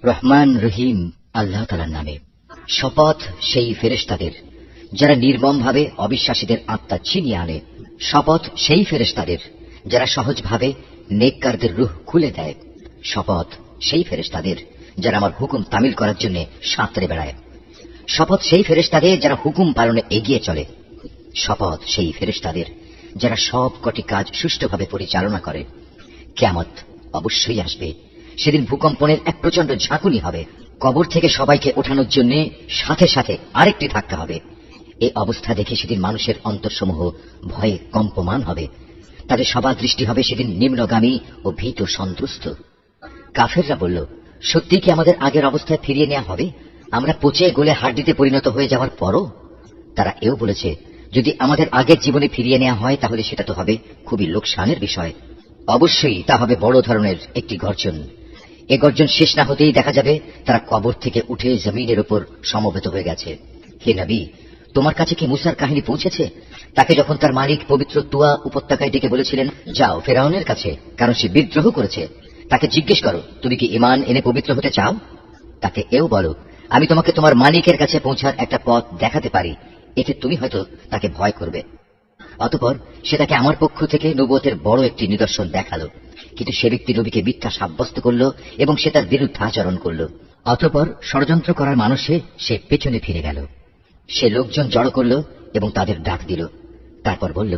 রহমান রহিম আল্লাহ তাআলার নামে। শপথ সেই ফেরেশতাদের যারা নির্মমভাবে অবিশ্বাসীদের আত্মা ছিনিয়ে আনে। শপথ সেই ফেরেশতাদের যারা সহজভাবে নেককারদের রূহ খুলে দেয়। শপথ সেই ফেরেশতাদের যারা আমার হুকুম তামিল করার জন্য সাঁতরে বেড়ায়। শপথ সেই ফেরেশতাদের যারা হুকুম পালনে এগিয়ে চলে। শপথ সেই ফেরেশতাদের যারা সব কটি কাজ সুষ্ঠুভাবে পরিচালনা করে। কিয়ামত অবশ্যই আসবে। সেদিন ভূকম্পনের এক প্রচন্ড ঝাঁকুনি হবে। কবর থেকে সবাইকে ওঠানোর জন্য সাথে সাথে আরেকটি ধাক্কা হবে। এই অবস্থা দেখে সেদিন মানুষের অন্তরসমূহ ভয়ে কম্পমান হবে। তাদের সবার দৃষ্টি হবে সেদিন নিম্নগামী ও ভীত সন্ত্রস্ত। কাফেররা বলল, সত্যি কি আমাদের আগের অবস্থায় ফিরিয়ে নেওয়া হবে, আমরা পচে গলে হাড্ডিতে পরিণত হয়ে যাওয়ার পরও? তারা এও বলেছে, যদি আমাদের আগের জীবনে ফিরিয়ে নেওয়া হয় তাহলে সেটা তো হবে খুবই লোকসানের বিষয়। অবশ্যই তা হবে বড় ধরনের একটি গর্জন। এ গর্জন শেষ না হতেই দেখা যাবে তারা কবর থেকে উঠে জমিনের উপর সমবেত হয়ে গেছে। হে নবী, তোমার কাছে কি মুসার কাহিনী পৌঁছেছে? তাকে যখন তার মালিক পবিত্র তুয়া উপত্যকায় ডেকে বলেছিলেন, যাও ফেরাউনের কাছে, কারণ সে বিদ্রোহ করেছে, তাকে জিজ্ঞেস করো তুমি কি ঈমান এনে পবিত্র হতে চাও। তাকে এও বলো, আমি তোমাকে তোমার মালিকের কাছে পৌঁছার একটা পথ দেখাতে পারি, এতে তুমি হয়তো তাকে ভয় করবে। অতঃপর সে তাকে আমার পক্ষ থেকে নবুয়তের বড় একটি নিদর্শন দেখালো, কিন্তু সে ব্যক্তি নবীকে মিথ্যা সাব্যস্ত করল এবং সে তার বিরুদ্ধাচরণ করল। অতঃপর ষড়যন্ত্র করার মানুষে সে পেছনে ফিরে গেল। সে লোকজন জড়ো করল এবং তাদের ডাক দিল। তারপর বলল,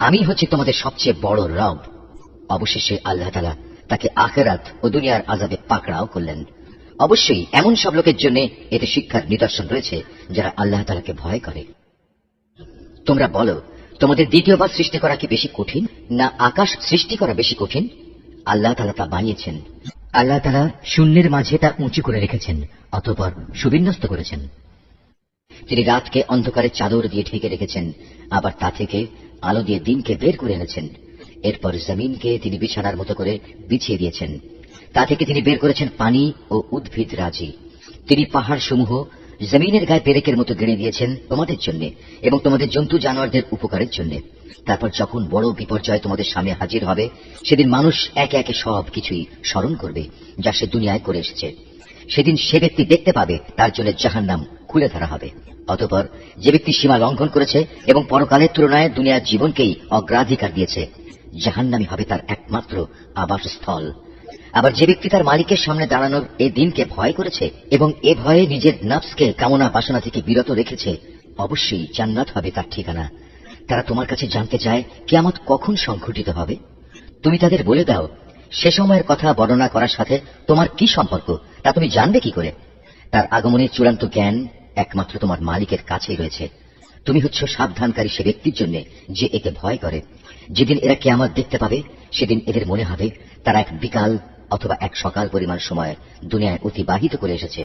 আমি হচ্ছি তোমাদের সবচেয়ে বড় রব। অবশেষে আল্লাহ তাআলা তাকে আখিরাত ও দুনিয়ার আযাবে পাকড়াও করলেন। অবশ্যই এমন সব লোকের জন্য এতে শিক্ষার নিদর্শন রয়েছে যারা আল্লাহ তাআলাকে ভয় করে। তোমরা বলো, তোমাদের দ্বিতীয়বার সৃষ্টি করা কি বেশি কঠিন, না আকাশ সৃষ্টি করা বেশি কঠিন? আল্লাহ তাআলা তা বানিয়েছেন। আল্লাহ তাআলা শূন্যের মাঝে তা উঁচু করে রেখেছেন, অতঃপর সুবিন্যস্ত করেছেন। তিনি রাতকে অন্ধকারে চাদর দিয়ে ঢেকে রেখেছেন, আবার তা থেকে আলো দিয়ে দিনকে বের করে এনেছেন। এরপর জমিনকে তিনি বিছানার মতো করে বিছিয়ে দিয়েছেন। তা থেকে তিনি বের করেছেন পানি ও উদ্ভিদ রাজি। তিনি পাহাড় সমূহ জমিনের গায়ে পেরেকের মতো গেড়ে দিয়েছেন তোমাদের জন্য এবং তোমাদের জন্তু জানোয়ারদের উপকারের জন্য। তারপর যখন বড় বিপর্যয় তোমাদের সামনে হাজির হবে, সেদিন মানুষ একে একে সব কিছুই স্মরণ করবে যা সে দুনিয়ায় করে এসেছে। সেদিন সে ব্যক্তি দেখতে পাবে তার জন্য জাহান্নাম খুলে ধরা হবে। অতঃপর যে ব্যক্তি সীমা লঙ্ঘন করেছে এবং পরকালের তুলনায় দুনিয়ার জীবনকেই অগ্রাধিকার দিয়েছে, জাহান্নামই হবে তার একমাত্র আবাসস্থল। আবার যে ব্যক্তি তার মালিকের সামনে দাঁড়ানোর এ দিনকে ভয় করেছে এবং এ ভয়ে নিজের নফসকে কামনা বাসনা থেকে বিরত রেখেছে, অবশ্যই জান্নাত হবে তার ঠিকানা। তারা তোমার কাছে জানতে চায় কিয়ামত কখন সংঘটিত হবে। তুমি তাদের বলে দাও, সে সময়ের কথা বর্ণনা করার সাথে তোমার কি সম্পর্ক, তা তুমি জানবে কি করে? তার আগমনের চূড়ান্ত জ্ঞান একমাত্র তোমার মালিকের কাছেই রয়েছে। তুমি হচ্ছ সাবধানকারী সে ব্যক্তির জন্য যে একে ভয় করে। যেদিন এরা কিয়ামত দেখতে পাবে, সেদিন এদের মনে হবে তারা এক বিকাল অথবা এক সকাল পরিমাণ সময় দুনিয়ায় অতিবাহিত করে এসেছে।